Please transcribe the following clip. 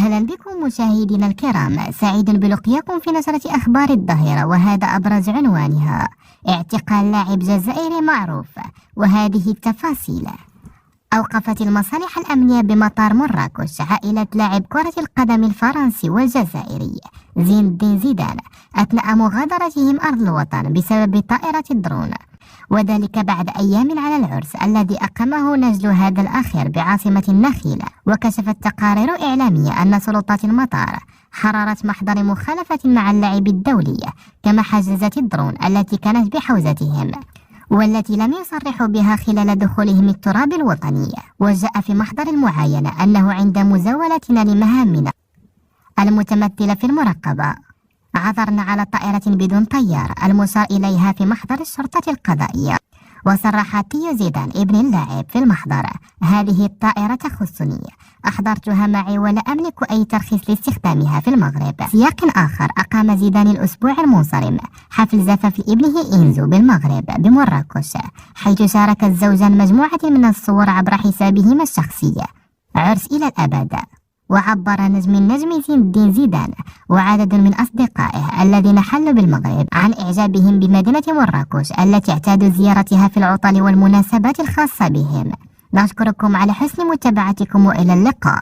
أهلا بكم مشاهدينا الكرام، سعيد بلقياكم في نشرة أخبار الظهيرة، وهذا أبرز عنوانها: اعتقال لاعب جزائري معروف. وهذه التفاصيل: أوقفت المصالح الأمنية بمطار مراكش عائلة لاعب كرة القدم الفرنسي والجزائري زين الدين زيدان أثناء مغادرتهم أرض الوطن بسبب طائرة الدرون، وذلك بعد أيام على العرس الذي أقامه نجل هذا الأخير بعاصمة النخيل. وكشفت تقارير إعلامية أن سلطات المطار حررت محضر مخالفة مع اللاعب الدولي، كما حجزت الدرون التي كانت بحوزتهم والتي لم يصرحوا بها خلال دخولهم التراب الوطني. وجاء في محضر المعاينة أنه عند مزاولتنا لمهامنا المتمثلة في المراقبة عثرنا على طائرة بدون طيار المشار إليها في محضر الشرطة القضائية. وصرح تيو زيدان ابن اللاعب في المحضر: هذه الطائرة تخصني، أحضرتها معي ولا أملك أي ترخيص لاستخدامها في المغرب. سياق آخر: أقام زيدان الأسبوع المنصرم حفل زفاف لابنه إنزو بالمغرب بمراكش، حيث شارك الزوجان مجموعة من الصور عبر حسابهما الشخصي. عرس إلى الأبد. وعبر النجم زين الدين زيدان وعدد من أصدقائه الذين حلوا بالمغرب عن إعجابهم بمدينة مراكش التي اعتادوا زيارتها في العطل والمناسبات الخاصة بهم. نشكركم على حسن متابعتكم وإلى اللقاء.